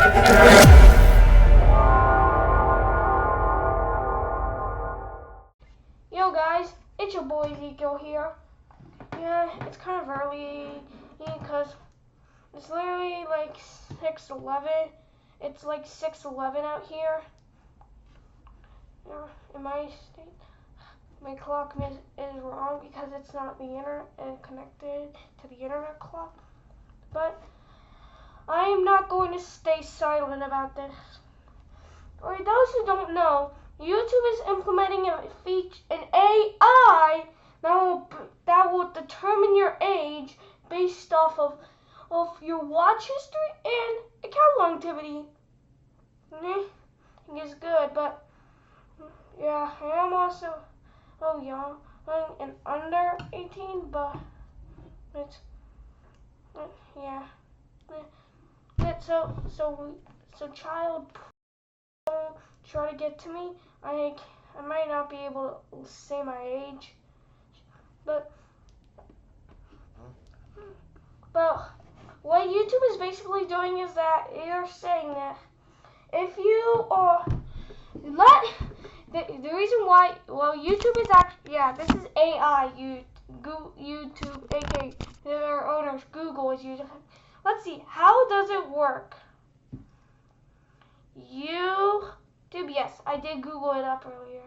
Yo guys, it's your boy Ezekiel here. Yeah, it's kind of early because it's literally like 6:11. It's like 6:11 out here. Yeah, in my state, my clock is wrong because it's not the internet connected to the internet clock. But I am not going to stay silent about this. For those who don't know, YouTube is implementing an AI that will determine your age based off of your watch history and account longevity. I think it's good, but yeah, I am also young and under 18, but it's yeah. So child, don't try to get to me. I might not be able to say my age, but what YouTube is basically doing is that they're saying that if you the reason why, YouTube is actually, this is AI, YouTube, aka their owners, Google is using. Let's see, how does it work? YouTube, yes, I did Google it up earlier.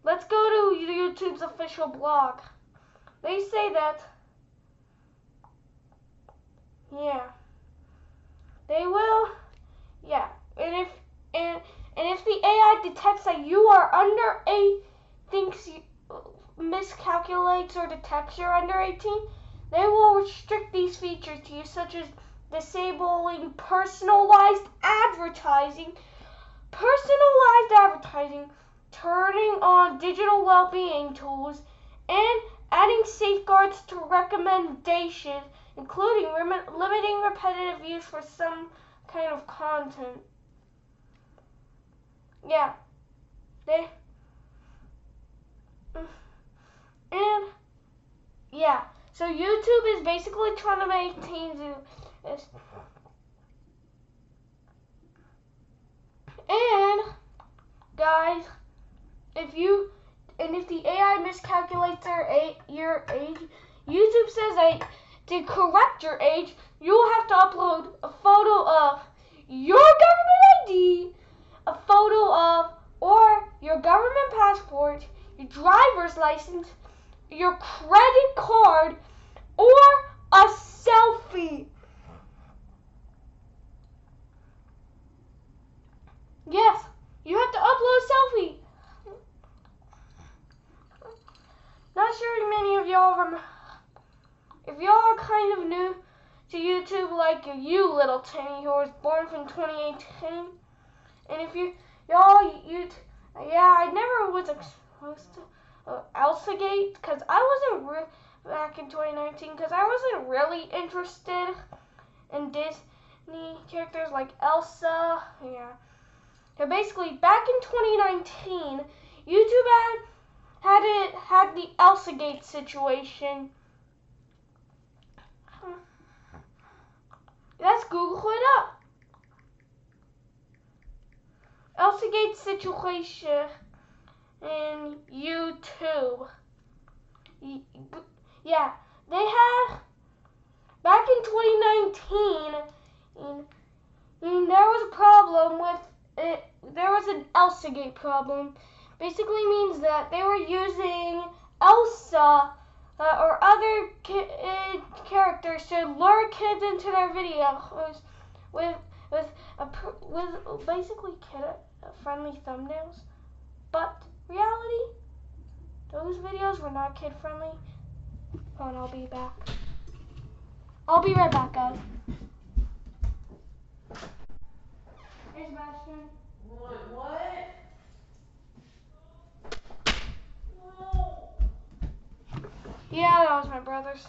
Let's go to YouTube's official blog. They say that, they will, and if the AI detects that you are under 8, miscalculates or detects you're under 18, they will restrict these features to you, such as disabling personalized advertising, turning on digital well-being tools, and adding safeguards to recommendations, including limiting repetitive use for some kind of content. So YouTube is basically trying to make teens do this. And guys, if the AI miscalculates your age, YouTube says that to correct your age, you will have to upload a photo of your government ID, a photo of or your government passport, your driver's license, your credit card, or a selfie. Yes, you have to upload a selfie. Not sure many of y'all remember. If y'all are kind of new to YouTube, like you, little Timmy, who was born from 2018, and if I never was exposed to Elsagate, because I wasn't back in 2019, because I wasn't really interested in Disney characters like Elsa. So basically, back in 2019, YouTube had the Elsagate situation. Let's Google it up. Elsagate situation in YouTube. Yeah, they had back in 2019. And there was a problem with it. There was an Elsagate problem. Basically means that they were using Elsa or other characters to lure kids into their videos with basically kid-friendly thumbnails. But reality, those videos were not kid-friendly. Hold on, I'll be back. I'll be right back, guys. Hey, Sebastian. What? Yeah, that was my brother's.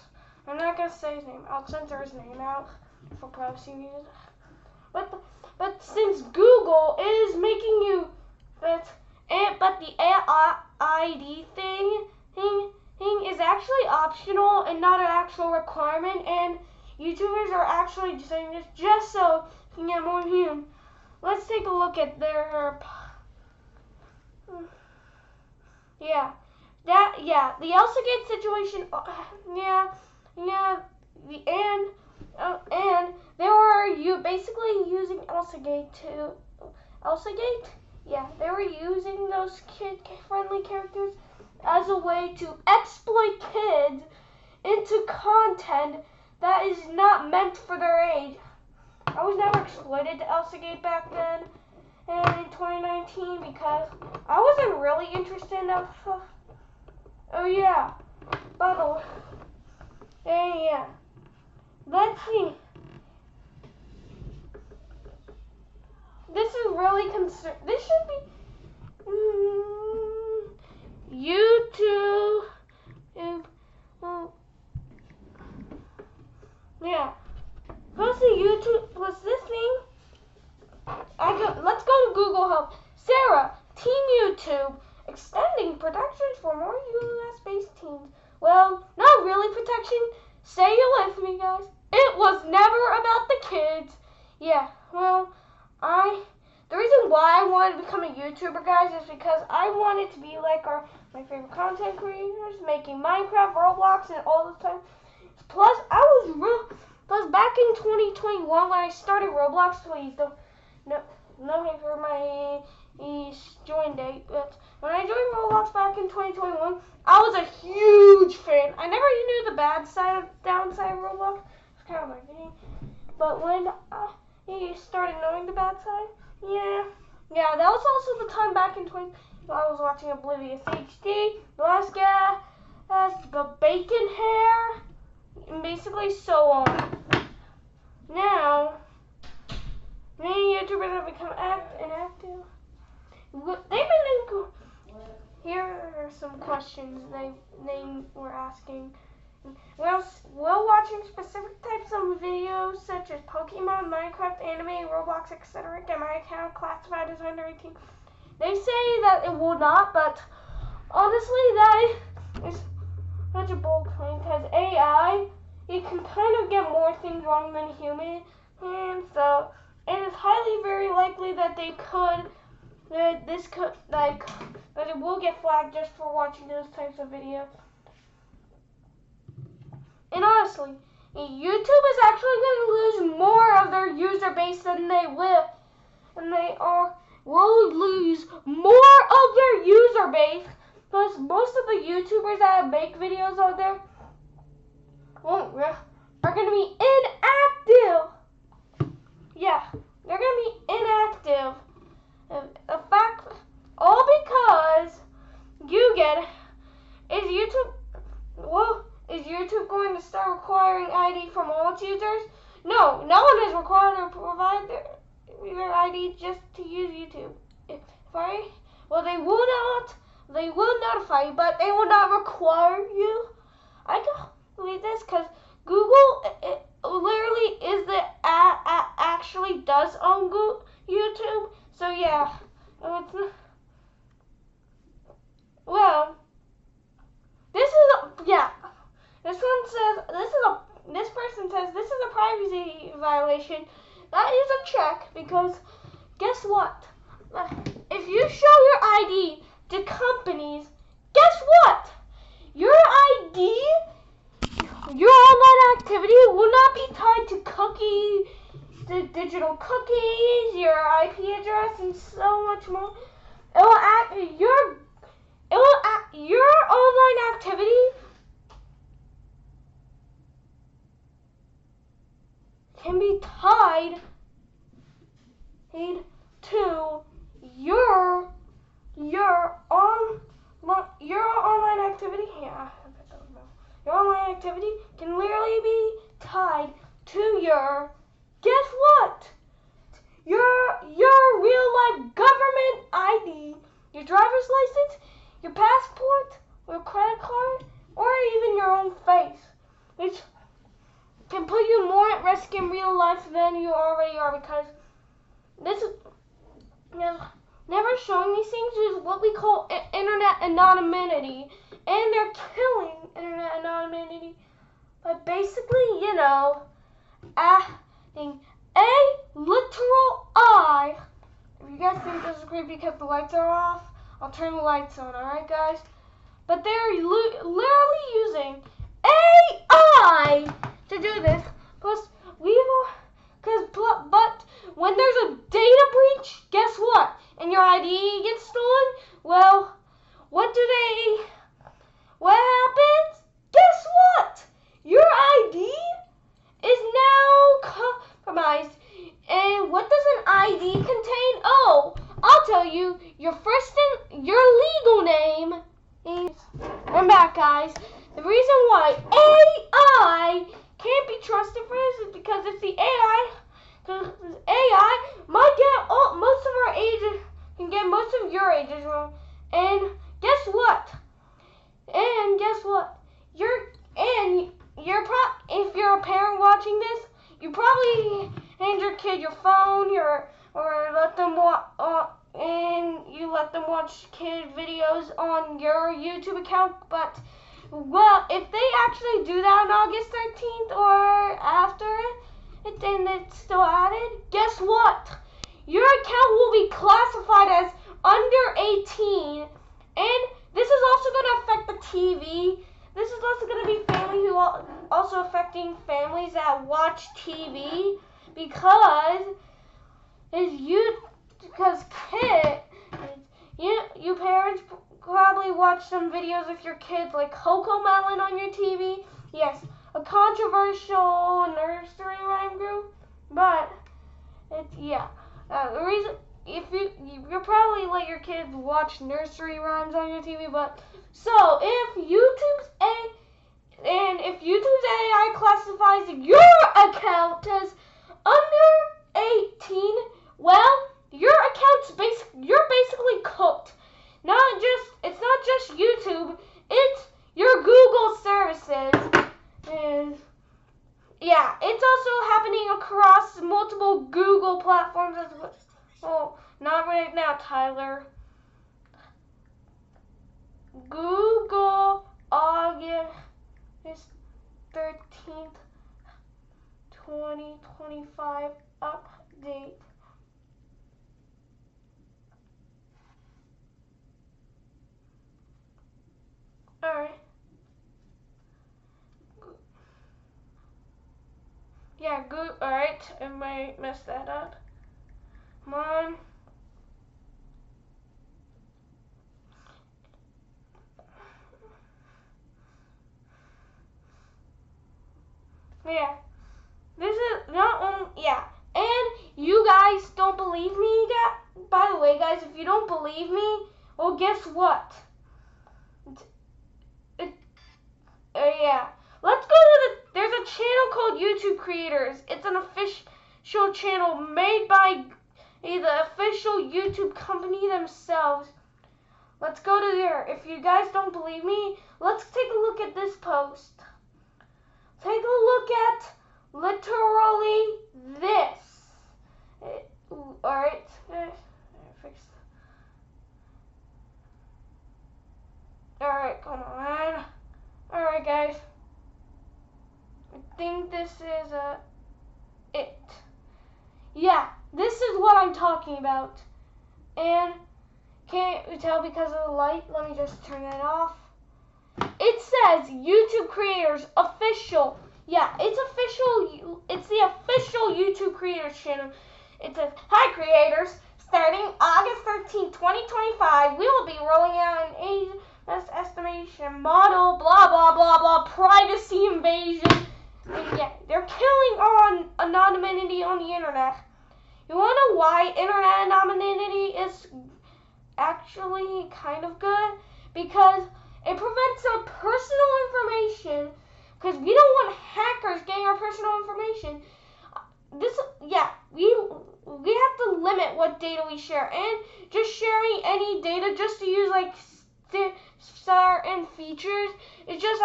I'm not gonna say his name. I'll censor his name out for privacy reasons. But since Google is making you but the ID thing is actually optional and not an actual requirement, and YouTubers are actually saying this just so can get more views. Let's take a look at their. Yeah, the Elsagate situation. And they were basically using Elsagate to Elsagate. Yeah, they were using those kid-friendly characters as a way to exploit kids into content that is not meant for their age. I was never exploited to Elsagate back then and in 2019 because I wasn't really interested in that stuff. Oh yeah, by the way, yeah. Let's see. This is really this should be YouTube. Yeah. Plus the YouTube. Plus this thing. Let's go to Google Help. Sarah, Team YouTube, extending protections for more US-based teams. Well, not really protection. Say it with me, guys. It was never about the kids. Yeah. Well, the reason why I wanted to become a YouTuber, guys, is because I wanted to be like my favorite content creators, making Minecraft, Roblox, and all the time. Plus, Plus, back in 2021, when I started Roblox, please don't no hate for my join date. But when I joined Roblox back in 2021, I was a huge fan. I never knew the downside of Roblox. It's kind of my thing. But when I started knowing the bad side, yeah, that was also the time back in 20. I was watching Oblivious HD, the last guy has the bacon hair, and basically so on. Now, many YouTubers have become inactive. Here are some questions they were asking. While watching specific types of videos such as Pokemon, Minecraft, anime, Roblox, etc., get my account classified as under 18? They say that it will not, but honestly, that is such a bold claim because AI, it can kind of get more things wrong than human, and so it is highly very likely that that it will get flagged just for watching those types of videos. And honestly, YouTube is actually going to lose more of their user base than they will. And will lose more of their user base because most of the YouTubers that make videos out there are going to be inactive. Yeah, they're going to be inactive. The fact, all because is YouTube going to start requiring ID from all its users? No one is required to provide their ID just to use YouTube. They will notify you, but they will not require you. I can believe this because Google literally actually does own YouTube. So yeah, this person says this is a privacy violation. That is a check because guess what? If you show your ID to companies, guess what? Your ID, your online activity will not be tied to digital cookies, your IP address, and so much more. Your online activity can be tied to your online activity. Yeah, your online activity can literally be tied to your, guess what? Your real life government ID, your driver's license, your passport, or credit card, or even your own face, which can put you more at risk in real life than you already are because never showing these things is what we call internet anonymity, and they're killing internet anonymity by basically, adding a you guys think this is creepy because the lights are off, I'll turn the lights on, alright guys? But they're literally using AI to do this. Plus, but when there's a data breach, guess what? And your ID gets stolen, well, what happens? Guess what? Your ID is now compromised. And what does an ID contain? Oh, I'll tell you, your legal name is, I'm back guys. The reason why AI can't be trusted for this is because it's the AI, because AI might get most of our ages, can get most of your ages wrong. And guess what? If you're a parent watching this, you probably hand your kid your phone, or let them watch kid videos on your YouTube account. But well, if they actually do that on August 13th or after it, and it's still added, guess what? Your account will be classified as under 18, and this is also going to affect the TV. This is also going to be also affecting families that watch TV because you parents probably watch some videos with your kids like Cocomelon on your TV. Yes, a controversial nursery rhyme group, but the reason you'll probably let your kids watch nursery rhymes on your TV, but so if YouTube's AI classifies your account as under 18, well, you're basically cooked. It's not just YouTube, it's your Google services. And yeah, it's also happening across multiple Google platforms as well. Oh, not right now, Tyler. Google August 13th, 2025 update. Alright. Yeah, good. Alright, I might mess that up. Come on. Yeah. This is not only, yeah. And you guys don't believe me, by the way, guys, if you don't believe me, well, guess what? Yeah. Let's go to there's a channel called YouTube Creators. It's an official channel made by the official YouTube company themselves. Let's go to there. If you guys don't believe me, let's take a look at this post. Take a look at literally this. Alright. Alright, come on. Alright, guys. I think this is it. Yeah, this is what I'm talking about. And can't you tell because of the light? Let me just turn that off. It says YouTube Creators Official. Yeah, it's official. It's the official YouTube Creators channel. It says, "Hi creators, starting August 13, 2025, we will be rolling out an age estimation model, blah, blah, blah, blah, privacy invasion." And yeah, they're killing on anonymity on the internet. You want to know why internet anonymity is actually kind of good? Because it prevents our personal information, because we don't want hackers getting our personal information. We have to limit what data we share, and just sharing any data just to use like certain features is just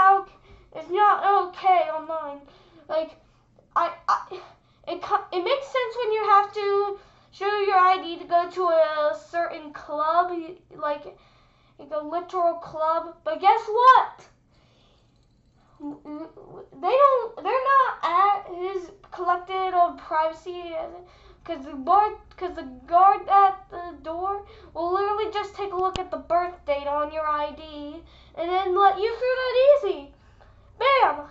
it's not okay online. Like it makes sense when you have to show your ID to go to a certain club, like a literal club. But guess what? They're not as collected of privacy because the guard at the door will literally just take a look at the birth date on your ID and then let you through that easy. Bam,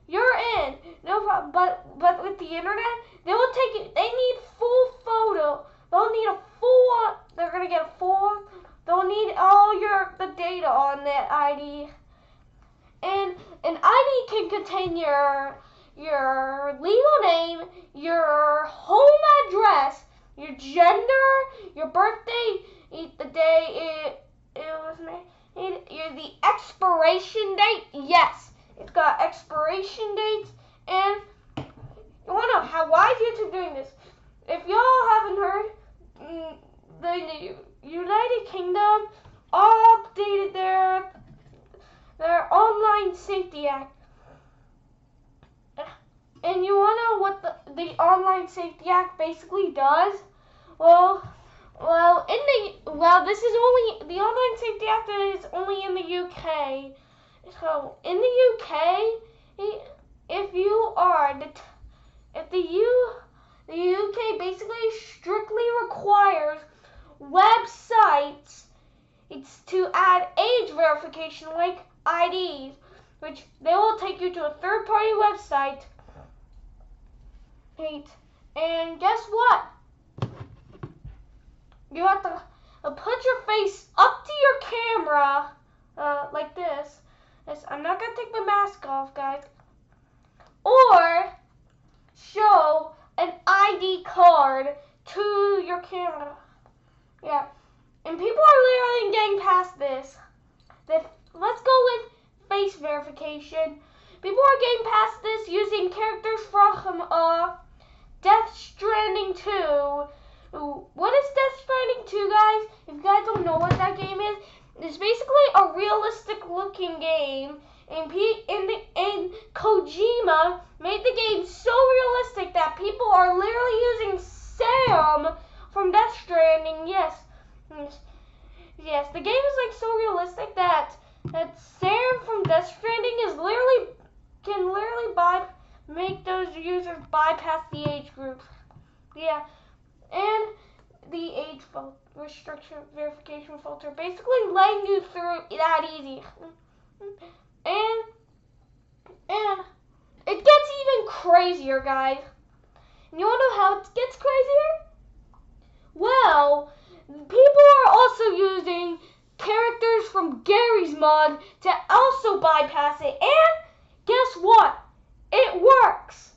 you're in. No problem. But with the internet, they will take it. They need full photo. They'll need a full. They're gonna get a full. They'll need all the data on that ID. And an ID can contain your legal name, your home address, your gender, your birthday, the day it was made, the expiration date. Yes, it's got expiration dates. And you wanna know why is YouTube doing this? If y'all haven't heard, the United Kingdom updated their Online Safety Act. And you want to know what the Online Safety Act basically does? Well, this is only, the Online Safety Act is only in the UK. So in the UK, the UK basically strictly requires websites to add age verification like IDs, which they will take you to a third-party website. And guess what? You have to put your face up to your camera like this. I'm not going to take my mask off, guys. Or show an ID card to your camera. Yeah. And people are literally getting past this. Let's go with face verification. People are getting past this using characters from Death Stranding 2. What is Death Stranding 2, guys? If you guys don't know what that game is, it's basically a realistic looking game. And Kojima made the game so realistic that people are literally using Sam from Death Stranding. Yes, the game is like so realistic that Sam from Death Stranding can literally make those users bypass the age groups. Yeah, and the age restriction verification filter, basically letting you through that easy. And it gets even crazier, guys. And you want to know how it gets crazier? Well, people are also using characters from Gary's mod to also bypass it. And guess what? It works.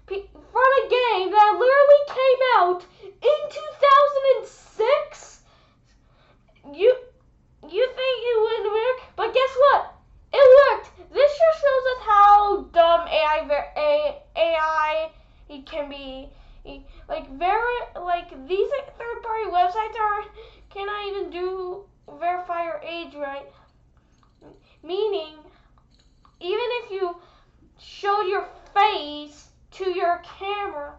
From a game that literally came out in 2006. You think it wouldn't work, but guess what? It worked. This just shows us how dumb AI can be. These third-party websites cannot even verify your age right. Meaning, even if you showed your face to your camera,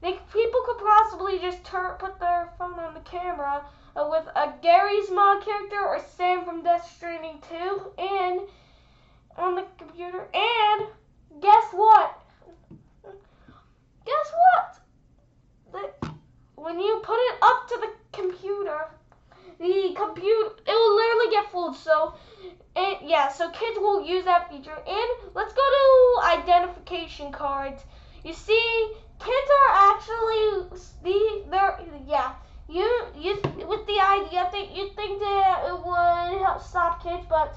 people could possibly just put their phone on the camera with a Gary's mod character or Sam from Death Stranding 2 and on the computer. And guess what? When you put it up to the computer, it will literally get fooled. So kids will use that feature. And let's go to identification cards. You see, kids are actually with the idea that you think that it would help stop kids, but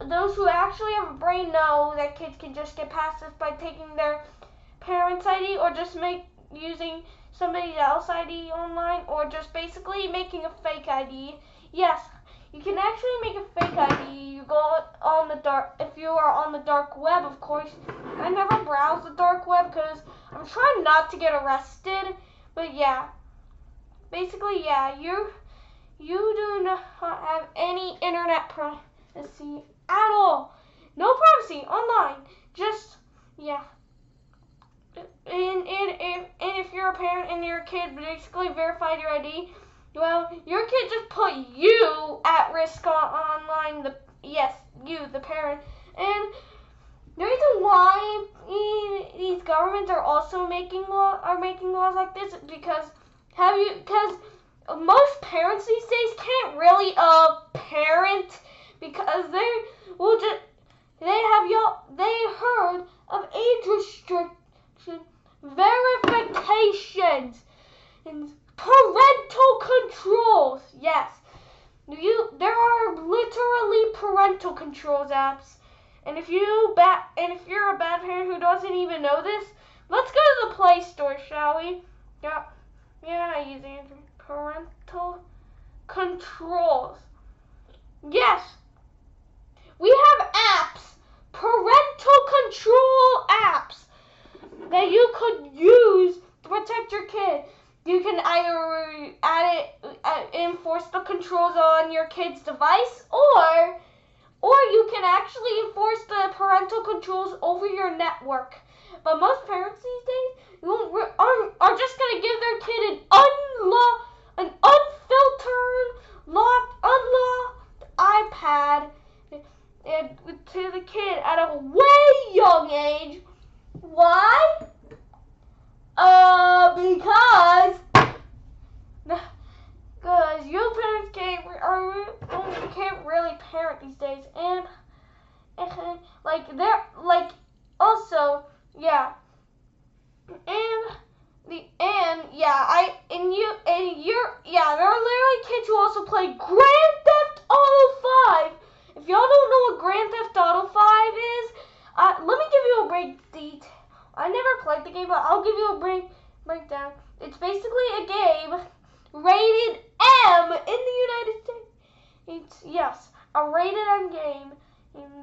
those who actually have a brain know that kids can just get past this by taking their parents' ID or just using somebody else's ID online, or just basically making a fake ID. Yes, you can actually make a fake ID. You go on the dark, if you are on the dark web, of course. I never browse the dark web because I'm trying not to get arrested. But yeah, basically, yeah, you do not have any internet privacy at all. No privacy online. Just, yeah. And if you're a parent and your kid basically verified your ID, well, your kid just put you at risk online. You, the parent, and the reason why these governments are also making laws like this is because most parents these days can't really parent because they heard of age restriction, verifications, and parental controls. Yes, there are literally parental controls apps. And if you're a bad parent who doesn't even know this, let's go to the Play Store, shall we? Yeah, I use Android. Parental controls. Yes, we have apps, parental control apps that you could use to protect your kid. You can either enforce the controls on your kid's device, or you can actually enforce the parental controls over your network. But most parents these days are just going to give their kid an unfiltered, unlocked iPad to the kid at a way young age. Why? Because you parents can't really parent these days, and they're also they're literally kids who also play Grand Theft Auto 5. If y'all don't know what Grand Theft Auto 5 is, let me give you a breakdown. I never played the game, but I'll give you a breakdown. It's basically a game rated M in the United States. Yes, a rated M game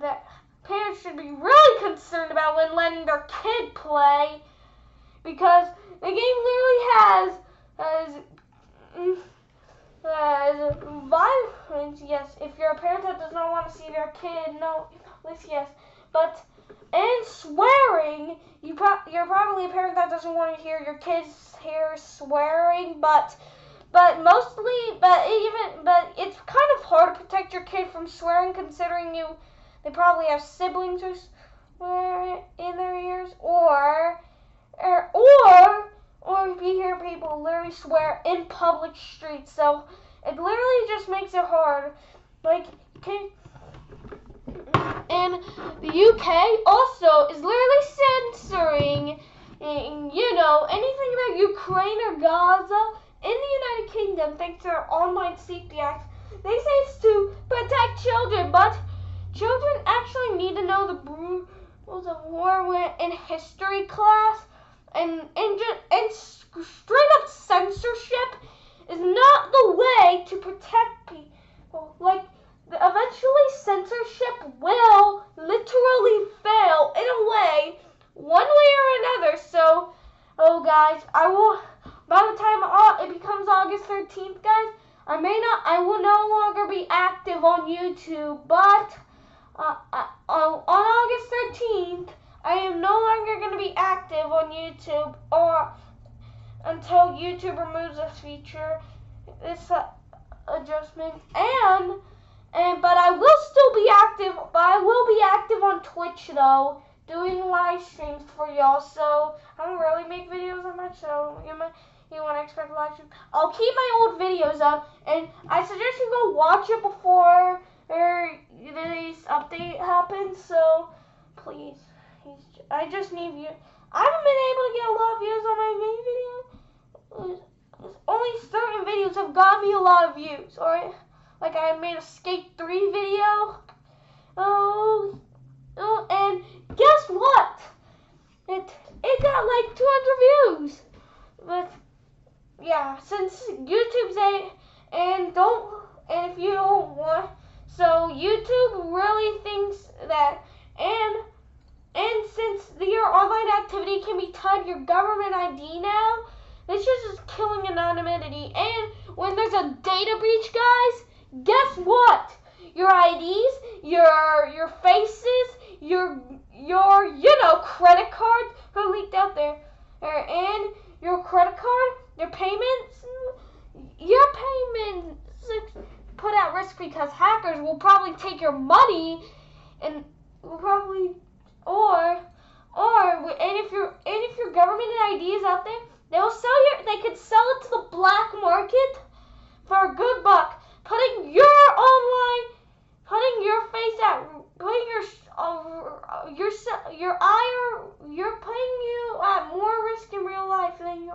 that parents should be really concerned about when letting their kid play, because the game literally has violence. Yes, if you're a parent that does not want to see their kid, no, yes, and swearing. You're probably a parent that doesn't want to hear your kids hear swearing, but it's kind of hard to protect your kid from swearing, considering they probably have siblings who swear in their ears, or we hear people literally swear in public streets. So it literally just makes it hard. And the UK also is literally censoring, anything about Ukraine or Gaza in the United Kingdom thanks to their Online Safety Act. They say it's to protect children, but children actually need to know the rules of war in history class, and straight up censorship is not the way to protect people. Eventually censorship will literally fail in a way, one way or another. So, guys, by the time it becomes August 13th, guys, I will no longer be active on YouTube, but on August 13th, I am no longer going to be active on YouTube until YouTube removes this feature, this adjustment, but I will still be active. But I will be active on Twitch though, doing live streams for y'all. So I don't really make videos on much. So you want to expect live streams. I'll keep my old videos up, and I suggest you go watch it before this update happens. So please, I just need you. I haven't been able to get a lot of views on my main video. Only certain videos have gotten me a lot of views. Alright. Like I made a Skate 3 video. And guess what? It got like 200 views. But yeah, since YouTube's and if you don't want, so YouTube really thinks that, and since your online activity can be tied to your government ID now, this is just killing anonymity. And when there's a data breach, guys, guess what? Your IDs, your faces, your credit cards are leaked out there, and your credit card, your payments put at risk because hackers will probably take your money and will probably And if your government ID is out there, they could sell it to the black market for a good buck, putting your face at, putting you're putting you at more risk in real life than you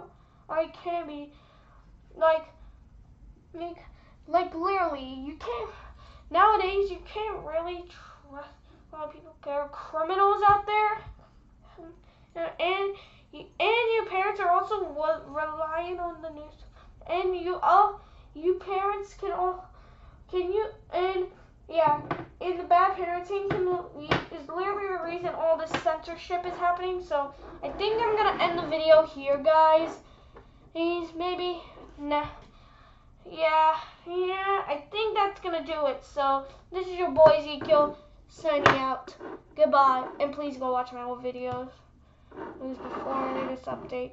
can be. Like literally, you can't nowadays. You can't really trust a lot of people. There are criminals out there, and your parents are also relying on the news. And you parents and the bad parenting is literally the reason all this censorship is happening. So I think I'm gonna end the video here, guys. Maybe nah. Yeah, I think that's gonna do it. So this is your boy Ezekiel signing out. Goodbye, and please go watch my old videos. It was before this update.